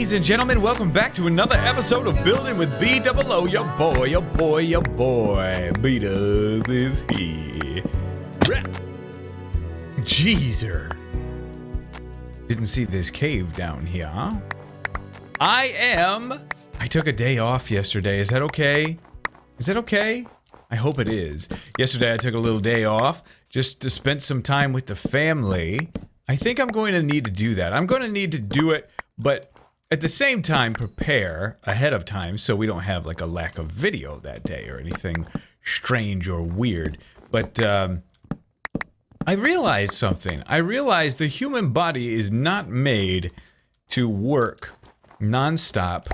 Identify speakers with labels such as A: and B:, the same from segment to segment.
A: Ladies and gentlemen, welcome back to another episode of Building with BdoubleO. Your boy, B-Dubs is here. Jeezer. Didn't see this cave down here, huh? I took a day off yesterday. Is that okay? Is that okay? I hope it is. Yesterday I took a little day off just to spend some time with the family. I think I'm going to need to do that. I'm going to need to do it, but at the same time, prepare ahead of time so we don't have like a lack of video that day or anything strange or weird. But I realized something. I realized the human body is not made to work nonstop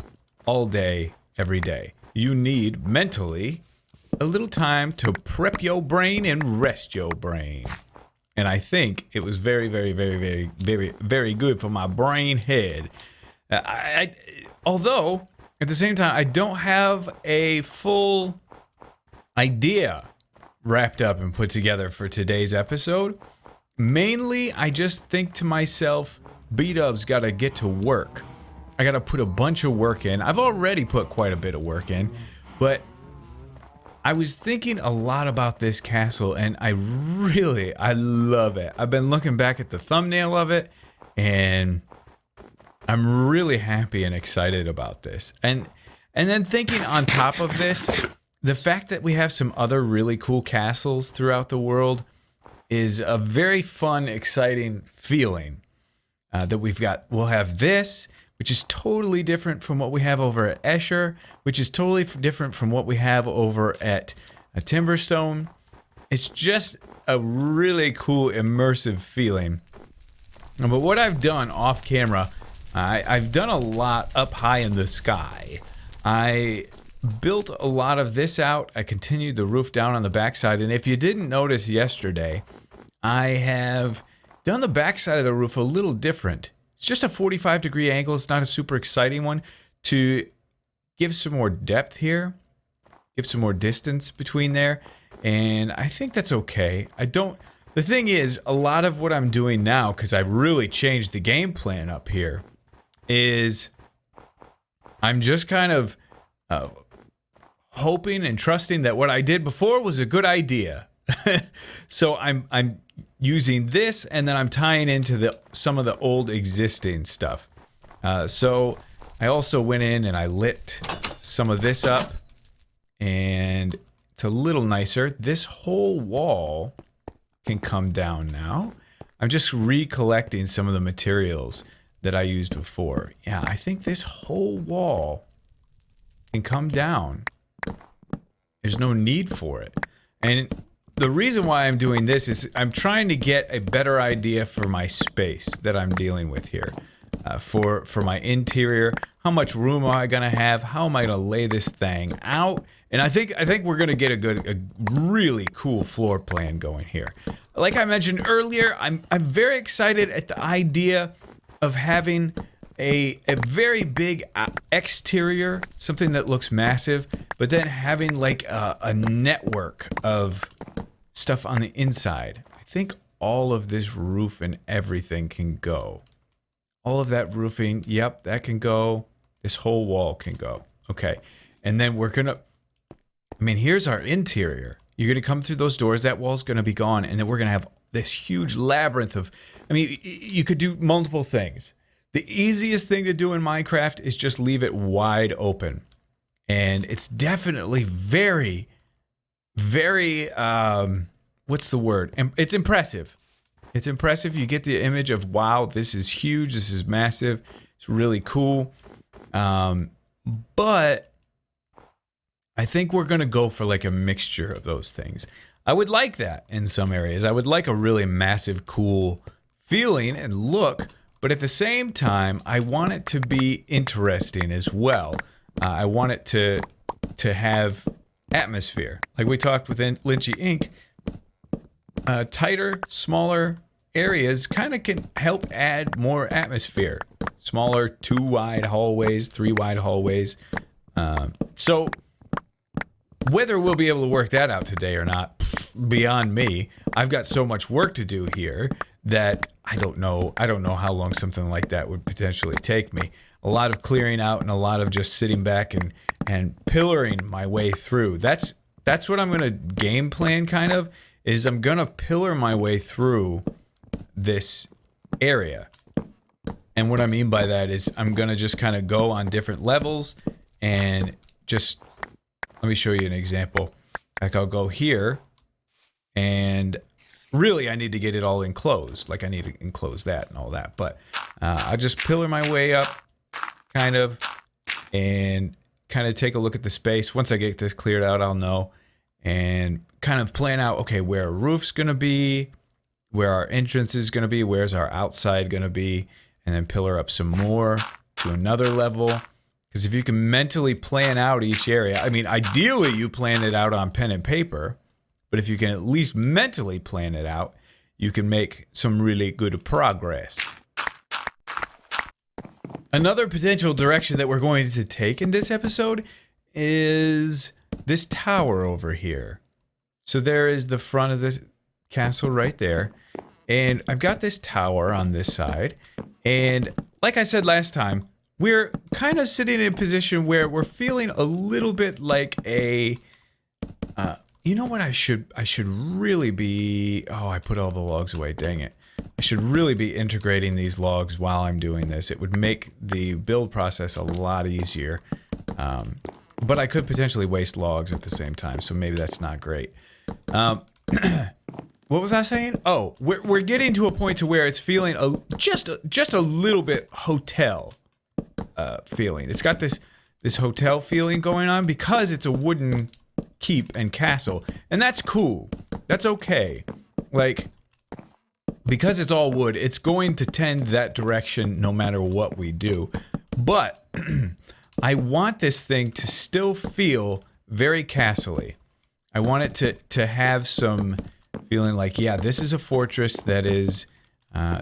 A: all day, every day. You need mentally a little time to prep your brain and rest your brain. And I think it was very good for my brain head. Although, at the same time, I don't have a full idea wrapped up and put together for today's episode. Mainly, I just think to myself, B-Dub's got to get to work. I got to put a bunch of work in. I've already put quite a bit of work in, but I was thinking a lot about this castle, and I love it. I've been looking back at the thumbnail of it, and I'm really happy and excited about this. And then thinking on top of this, the fact that we have some other really cool castles throughout the world is a very fun, exciting feeling that we've got. We'll have this, which is totally different from what we have over at Escher, which is totally different from what we have over at Timberstone. It's just a really cool, immersive feeling. But what I've done off camera, I've done a lot up high in the sky. I built a lot of this out. I continued the roof down on the backside. And if you didn't notice yesterday, I have done the backside of the roof a little different. It's just a 45-degree angle. It's not a super exciting one, to give some more depth here, give some more distance between there. And I think that's okay. The thing is, a lot of what I'm doing now, because I've really changed the game plan up here, is I'm just kind of hoping and trusting that what I did before was a good idea. So I'm using this, and then I'm tying into some of the old existing stuff. So I also went in and I lit some of this up, and it's a little nicer. This whole wall can come down now. I'm just recollecting some of the materials that I used before. Yeah, I think this whole wall can come down. There's no need for it. And the reason why I'm doing this is I'm trying to get a better idea for my space that I'm dealing with here. For my interior, how much room am I gonna have? How am I gonna lay this thing out? And I think we're gonna get a really cool floor plan going here. Like I mentioned earlier, I'm very excited at the idea of having a very big exterior, something that looks massive, but then having like a network of stuff on the inside. I think all of this roof and everything can go. All of that roofing, yep, that can go. This whole wall can go. Okay. And then here's our interior. You're going to come through those doors, that wall's going to be gone, and then we're going to have this huge labyrinth of, you could do multiple things. The easiest thing to do in Minecraft is just leave it wide open. And it's definitely very, what's the word? It's impressive. It's impressive. You get the image of, wow, this is huge, this is massive, it's really cool. But I think we're going to go for like a mixture of those things. I would like that in some areas. I would like a really massive, cool feeling and look, but at the same time, I want it to be interesting as well. I want it to have atmosphere. Like we talked with Lynchy Inc., tighter, smaller areas kind of can help add more atmosphere. Smaller 2 wide hallways, 3 wide hallways. So whether we'll be able to work that out today or not, beyond me. I've got so much work to do here that I don't know how long something like that would potentially take me. a lot of clearing out and a lot of just sitting back and pillaring my way through. That's what I'm gonna game plan kind of, is I'm gonna pillar my way through this area. And what I mean by that is I'm gonna just kind of go on different levels and just, let me show you an example. Like I'll go here and really I need to get it all enclosed. Like I need to enclose that and all that. But I'll just pillar my way up kind of and kind of take a look at the space. Once I get this cleared out, I'll know. And kind of plan out, okay, where our roof's going to be, where our entrance is going to be, where's our outside going to be, and then pillar up some more to another level. Because if you can mentally plan out each area, I mean, ideally you plan it out on pen and paper, but if you can at least mentally plan it out, you can make some really good progress. Another potential direction that we're going to take in this episode is this tower over here. So there is the front of the castle right there. And I've got this tower on this side. And like I said last time, we're kind of sitting in a position where we're feeling a little bit like a, you know what I should really be, oh, I put all the logs away, dang it. I should really be integrating these logs while I'm doing this. It would make the build process a lot easier. But I could potentially waste logs at the same time, so maybe that's not great. What was I saying? Oh, we're getting to a point to where it's feeling just a little bit hotel feeling. It's got this hotel feeling going on because it's a wooden keep and castle, and that's cool. That's okay. Like, because it's all wood, it's going to tend that direction no matter what we do. But I want this thing to still feel very castle-y. I want it to have some feeling like, yeah, this is a fortress that is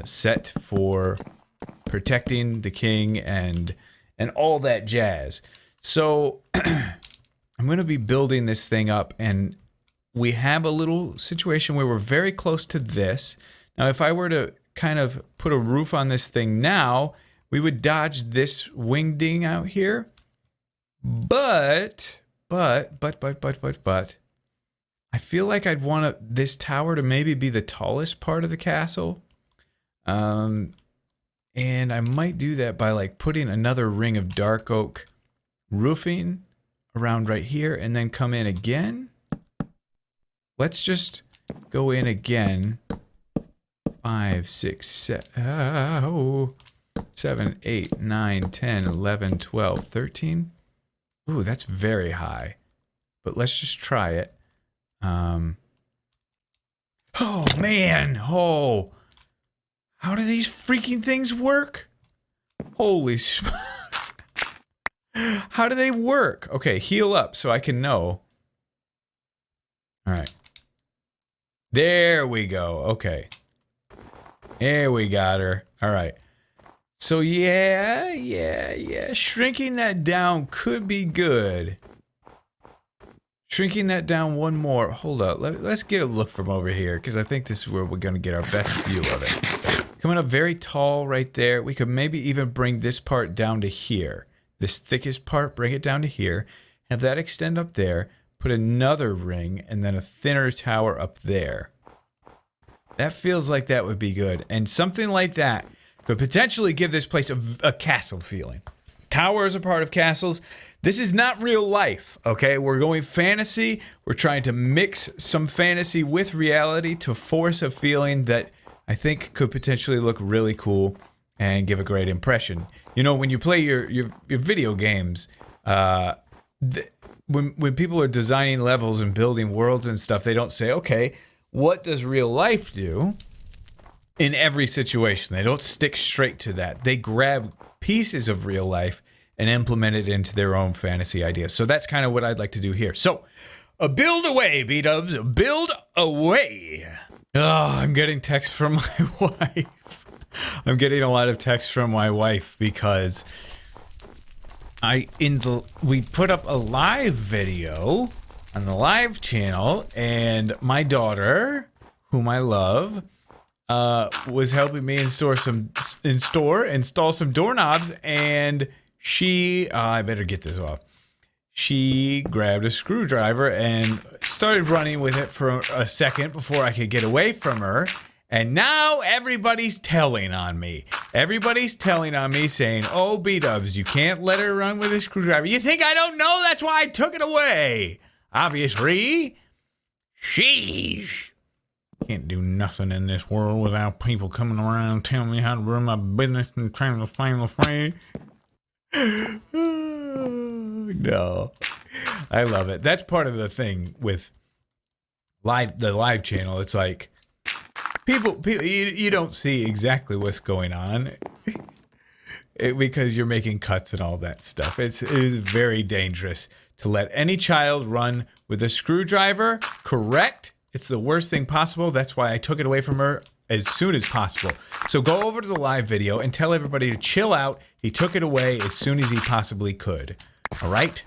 A: set for protecting the king and all that jazz. So I'm going to be building this thing up, and we have a little situation where we're very close to this. Now, if I were to kind of put a roof on this thing now, we would dodge this wingding out here. But, I feel like I'd want this tower to maybe be the tallest part of the castle. And I might do that by like putting another ring of dark oak roofing around right here and then come in again. Let's just go in again. 5, 6, 7, 8, 9, 10, 11, 12, 13. Ooh, that's very high. But let's just try it. Oh, man. Oh. How do these freaking things work? Holy smokes. How do they work? Okay, heal up so I can know. All right. There we go. Okay. There we got her. All right. So yeah. Shrinking that down could be good. Shrinking that down one more. Hold up. Let's get a look from over here, because I think this is where we're going to get our best view of it. Coming up very tall right there. We could maybe even bring this part down to here. This thickest part, bring it down to here. Have that extend up there. Put another ring and then a thinner tower up there. That feels like that would be good. And something like that could potentially give this place a castle feeling. Towers are part of castles. This is not real life, okay? We're going fantasy. We're trying to mix some fantasy with reality to force a feeling that I think could potentially look really cool and give a great impression. You know, when you play your video games, when people are designing levels and building worlds and stuff, they don't say, okay, what does real life do in every situation? They don't stick straight to that. They grab pieces of real life and implement it into their own fantasy ideas. So that's kind of what I'd like to do here. So, build away, B-dubs. Build away. Oh, I'm getting texts from my wife. I'm getting a lot of texts from my wife because we put up a live video on the live channel, and my daughter, whom I love, was helping me install some doorknobs, and she, I better get this off. She grabbed a screwdriver and started running with it for a second before I could get away from her. And now everybody's telling on me. Everybody's telling on me saying, oh, B-dubs, you can't let her run with a screwdriver. You think I don't know? That's why I took it away. Obviously. Sheesh. Can't do nothing in this world without people coming around telling me how to run my business and trying to find the way. No. I love it. That's part of the thing with the live channel. It's like people you don't see exactly what's going on because you're making cuts and all that stuff. It is very dangerous to let any child run with a screwdriver. Correct? It's the worst thing possible. That's why I took it away from her as soon as possible. So go over to the live video and tell everybody to chill out. He took it away as soon as he possibly could. All right?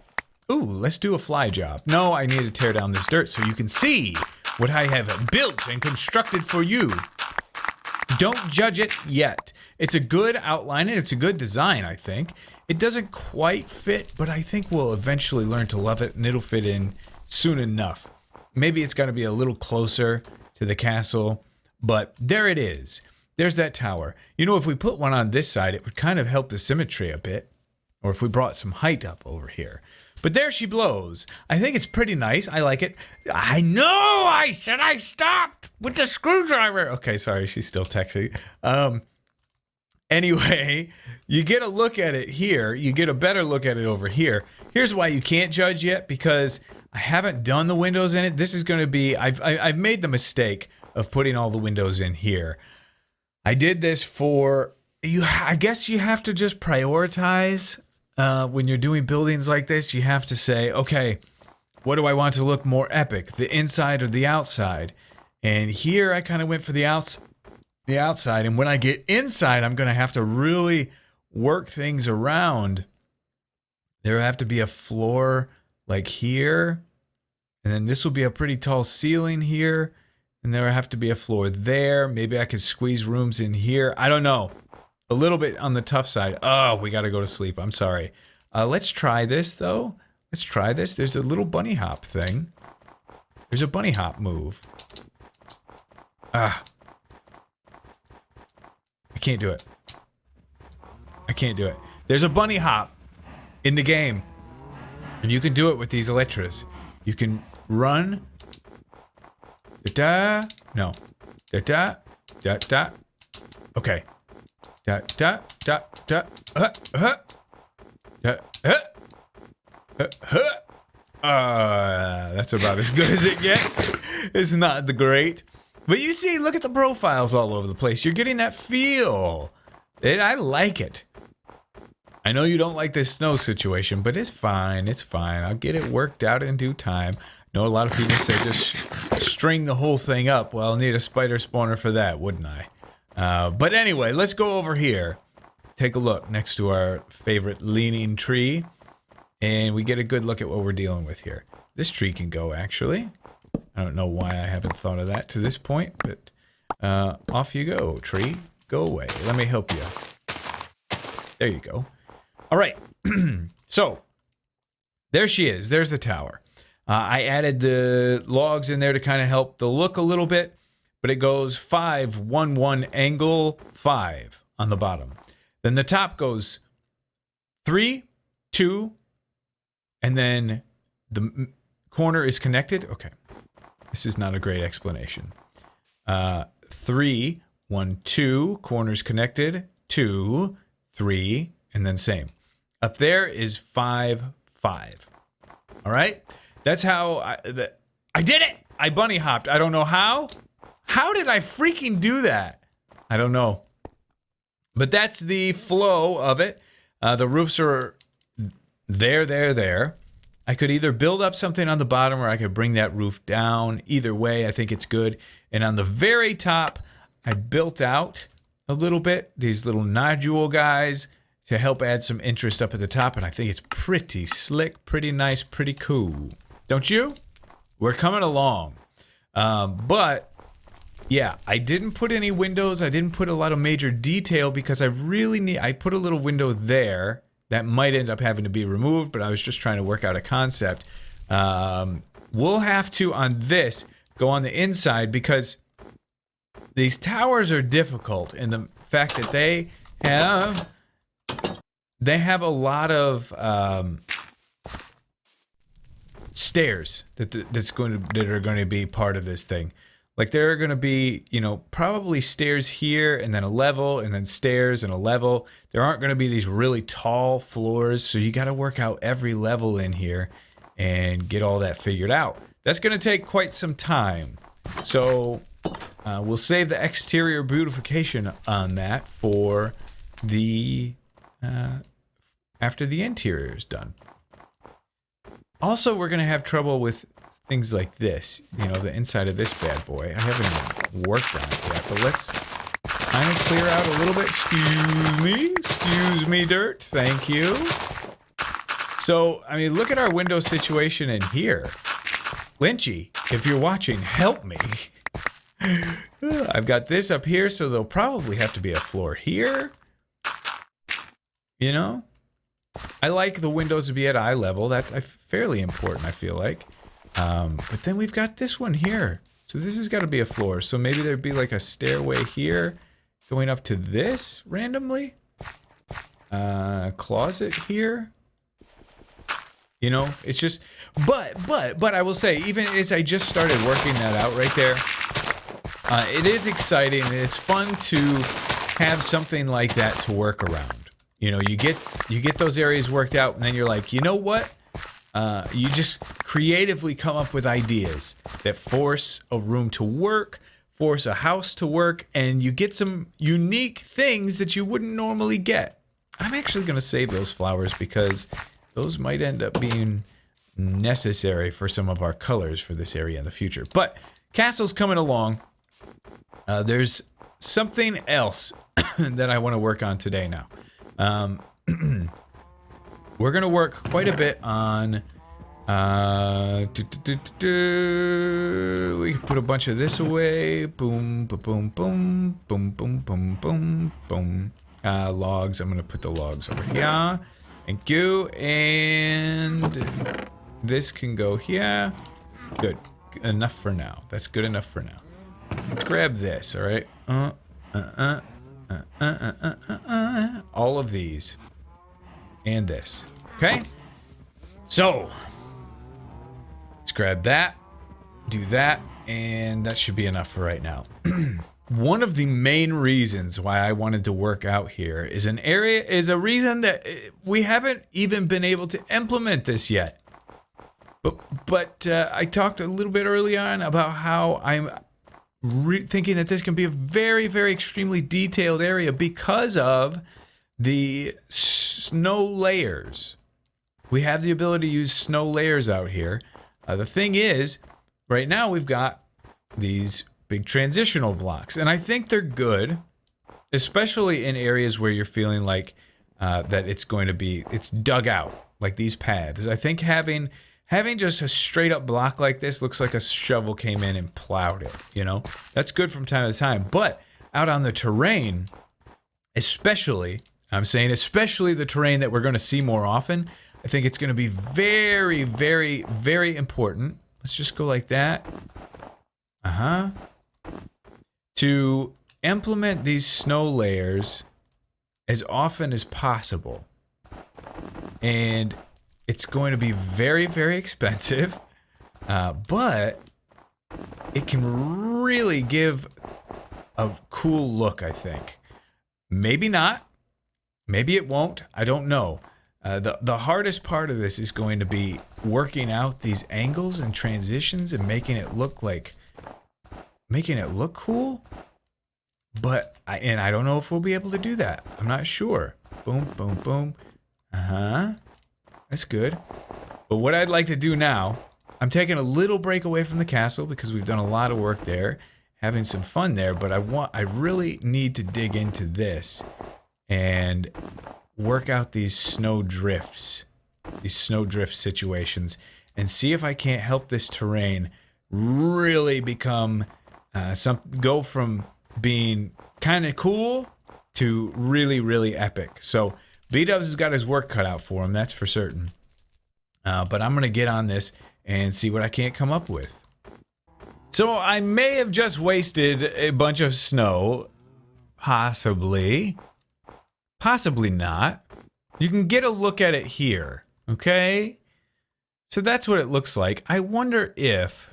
A: Ooh, let's do a fly job. No, I need to tear down this dirt so you can see what I have built and constructed for you. Don't judge it yet. It's a good outline and it's a good design, I think. It doesn't quite fit, but I think we'll eventually learn to love it and it'll fit in soon enough. Maybe it's got to be a little closer to the castle, but there it is. There's that tower. You know, if we put one on this side, it would kind of help the symmetry a bit. Or if we brought some height up over here. But there she blows. I think it's pretty nice. I like it. I know I said I stopped with the screwdriver. Okay, sorry. She's still texting. Anyway, you get a look at it here. You get a better look at it over here. Here's why you can't judge yet, because I haven't done the windows in it. This is going to be... I've made the mistake of putting all the windows in here. I did this for... I guess you have to just prioritize... when you're doing buildings like this, you have to say, okay, what do I want to look more epic, the inside or the outside? And here I kind of went for the outside. And when I get inside, I'm going to have to really work things around. There have to be a floor like here. And then this will be a pretty tall ceiling here. And there will have to be a floor there. Maybe I could squeeze rooms in here. I don't know. A little bit on the tough side. Oh, we got to go to sleep. I'm sorry. Let's try this, though. Let's try this. There's a little bunny hop thing. There's a bunny hop move. Ah. I can't do it. I can't do it. There's a bunny hop in the game. And you can do it with these Elytras. You can run. Da-da. No. Da-da. Da-da. Okay. Da, da, da, da, da, that's about as good as it gets. It's not the great. But you see, look at the profiles all over the place. You're getting that feel. I like it. I know you don't like this snow situation, but it's fine. It's fine. I'll get it worked out in due time. I know a lot of people say just string the whole thing up. Well, I'll need a spider spawner for that, wouldn't I? But anyway, let's go over here. Take a look next to our favorite leaning tree. And we get a good look at what we're dealing with here. This tree can go, actually. I don't know why I haven't thought of that to this point, but off you go, tree. Go away. Let me help you. There you go. All right. So, there she is. There's the tower. I added the logs in there to kind of help the look a little bit. But it goes 5, 1, 1, angle 5 on the bottom. Then the top goes 3, 2, and then the corner is connected. Okay, this is not a great explanation. 3, 1, 2, corners connected, 2, 3, and then same. Up there is 5, 5. All right, that's how I did it. I bunny hopped. I don't know how. How did I freaking do that? I don't know. But that's the flow of it. The roofs are there. I could either build up something on the bottom or I could bring that roof down. Either way, I think it's good. And on the very top, I built out a little bit, these little nodule guys to help add some interest up at the top. And I think it's pretty slick, pretty nice, pretty cool. Don't you? We're coming along. But Yeah, I didn't put any windows. I didn't put a lot of major detail because I really need... I put a little window there that might end up having to be removed, but I was just trying to work out a concept. We'll have to, on this, go on the inside because these towers are difficult in the fact that they have a lot of stairs that are going to be part of this thing. Like there are going to be, you know, probably stairs here and then a level and then stairs and a level. There aren't going to be these really tall floors, so you got to work out every level in here and get all that figured out. That's going to take quite some time. So we'll save the exterior beautification on that for the after the interior is done. Also, we're going to have trouble with things like this, you know, the inside of this bad boy. I haven't even worked on it yet, but let's kind of clear out a little bit. Excuse me, dirt. Thank you. So, I mean, look at our window situation in here. Lynchy, if you're watching, help me. I've got this up here, so there'll probably have to be a floor here. You know? I like the windows to be at eye level. That's fairly important, I feel like. But then we've got this one here. So this has got to be a floor. So maybe there'd be like a stairway here going up to this randomly. Closet here. You know, it's just, but I will say, even as I just started working that out right there, it is exciting and it's fun to have something like that to work around. You know, you get those areas worked out and then you're like, you know what? You just creatively come up with ideas that force a room to work, force a house to work, and you get some unique things that you wouldn't normally get. I'm actually going to save those flowers because those might end up being necessary for some of our colors for this area in the future. But castle's coming along. There's something else that I want to work on today now. We're going to work quite a bit on... we can put a bunch of this away. Boom, boom, boom, boom, boom, boom, boom, boom. Logs. I'm going to put the logs over here. Thank you. And this can go here. Good. Enough for now. That's good enough for now. Let's grab this, all right? All of these. And this. Okay? So, let's grab that, do that, and that should be enough for right now. One of the main reasons why I wanted to work out here is a reason that we haven't even been able to implement this yet. But I talked a little bit early on about how I'm thinking that this can be a very, very extremely detailed area because of the snow layers. We have the ability to use snow layers out here. The thing is, right now we've got these big transitional blocks, and I think they're good, especially in areas where you're feeling like that it's dug out, like these paths. I think having just a straight up block like this looks like a shovel came in and plowed it, you know? That's good from time to time, but out on the terrain, especially the terrain that we're going to see more often, I think it's going to be very, very, very important. Let's just go like that. To implement these snow layers as often as possible. And it's going to be very, very expensive, but it can really give a cool look, I think. Maybe not. Maybe it won't. I don't know. The hardest part of this is going to be working out these angles and transitions and making it look cool. But I don't know if we'll be able to do that. I'm not sure. Boom, boom, boom. That's good. But what I'd like to do now, I'm taking a little break away from the castle because we've done a lot of work there, having some fun there, but I really need to dig into this and work out these snow drift situations and see if I can't help this terrain really become Go from being kind of cool to really, really epic. So B-Dubs has got his work cut out for him, that's for certain. But I'm going to get on this and see what I can't come up with. So I may have just wasted a bunch of snow. Possibly. Possibly not. You can get a look at it here. Okay? So that's what it looks like. I wonder if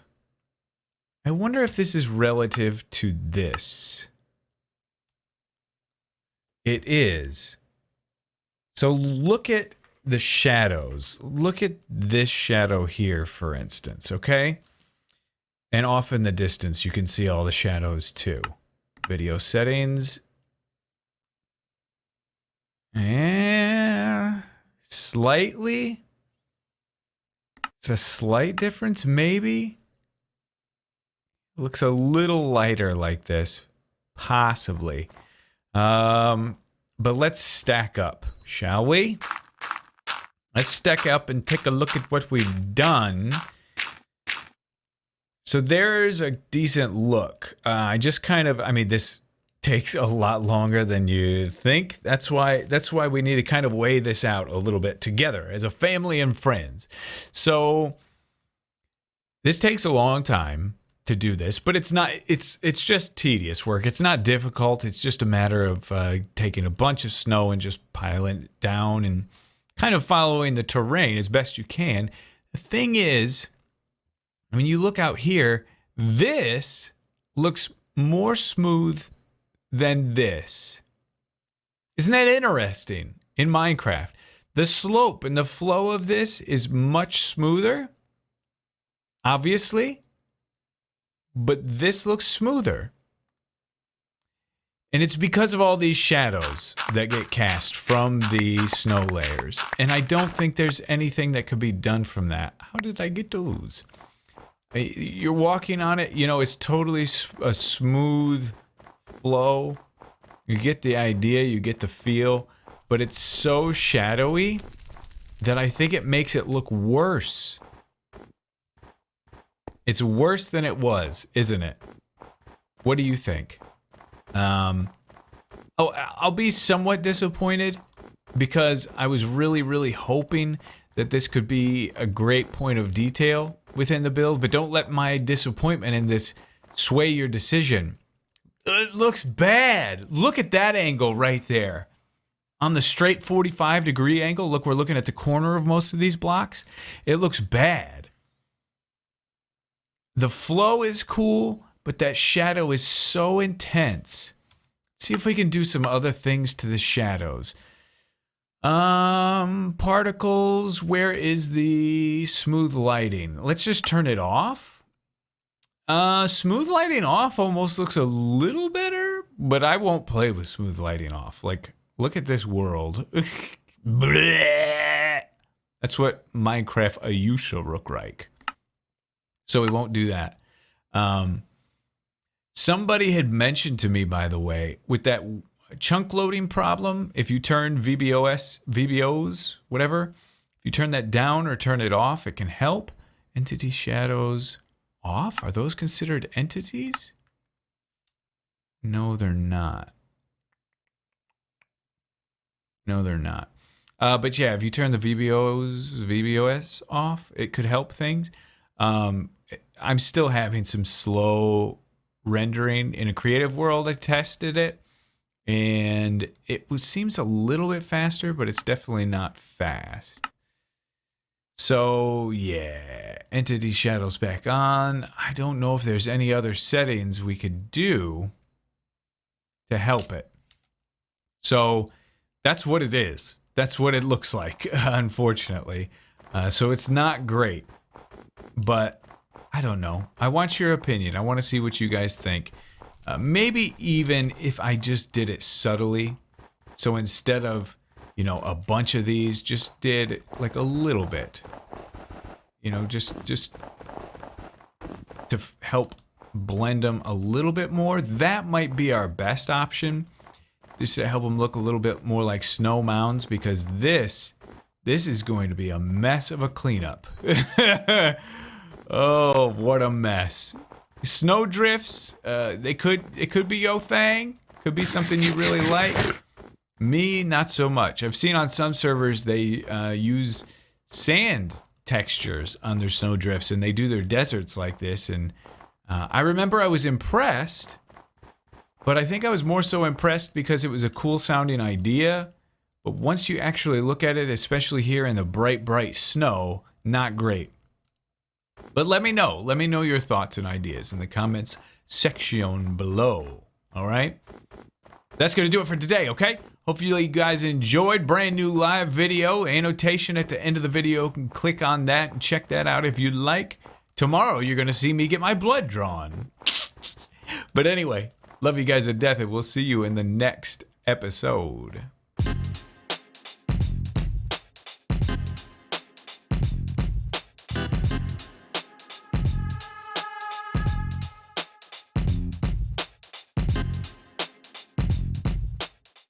A: this is relative to this. It is. So look at the shadows. Look at this shadow here, for instance, okay? And off in the distance, you can see all the shadows too. Video settings. And slightly. It's a slight difference, maybe. It looks a little lighter like this. Possibly. But let's stack up, shall we? Let's stack up and take a look at what we've done. So there's a decent look. I mean, this takes a lot longer than you think. That's why we need to kind of weigh this out a little bit together as a family and friends. So this takes a long time to do this, but it's just tedious work. It's not difficult. It's just a matter of taking a bunch of snow and just piling it down and kind of following the terrain as best you can. The thing is, when you look out here, this looks more smooth than this. Isn't that interesting? In Minecraft, the slope and the flow of this is much smoother, obviously, but this looks smoother. And it's because of all these shadows that get cast from the snow layers. And I don't think there's anything that could be done from that. How did I get those? You're walking on it, you know, it's totally a smooth flow. You get the idea, you get the feel, but it's so shadowy that I think it makes it look worse. It's worse than it was, isn't it? What do you think? I'll be somewhat disappointed because I was really, really hoping that this could be a great point of detail within the build, but don't let my disappointment in this sway your decision. It looks bad. Look at that angle right there. On the straight 45-degree angle, look, we're looking at the corner of most of these blocks. It looks bad. The flow is cool, but that shadow is so intense. Let's see if we can do some other things to the shadows. Particles, where is the smooth lighting? Let's just turn it off. Smooth lighting off almost looks a little better, but I won't play with smooth lighting off. Like, look at this world. That's what Minecraft used to look like. So we won't do that. Somebody had mentioned to me, by the way, with that chunk loading problem, if you turn VBOs, whatever, if you turn that down or turn it off, it can help. Entity shadows off? Are those considered entities? No, they're not. No, they're not. But yeah, if you turn the VBOS off, it could help things. I'm still having some slow rendering in a creative world. I tested it and it seems a little bit faster, but it's definitely not fast. So yeah, entity shadows back on. I don't know if there's any other settings we could do to help it. So that's what it is. That's what it looks like, unfortunately. So it's not great, but I don't know. I want your opinion. I want to see what you guys think. Maybe even if I just did it subtly. So instead of, you know, a bunch of these, just did like a little bit. You know, just to help blend them a little bit more. That might be our best option. Just to help them look a little bit more like snow mounds, because this is going to be a mess of a cleanup. Oh, what a mess. Snow drifts, it could be your thing. Could be something you really like. Me, not so much. I've seen on some servers they use sand textures on their snow drifts, and they do their deserts like this. And I remember I was impressed, but I think I was more so impressed because it was a cool sounding idea. But once you actually look at it, especially here in the bright, bright snow, not great. But let me know. Let me know your thoughts and ideas in the comments section below. All right? That's going to do it for today, okay? Hopefully you guys enjoyed. Brand new live video. Annotation at the end of the video. You can click on that and check that out if you'd like. Tomorrow you're going to see me get my blood drawn. But anyway, love you guys to death, and we'll see you in the next episode.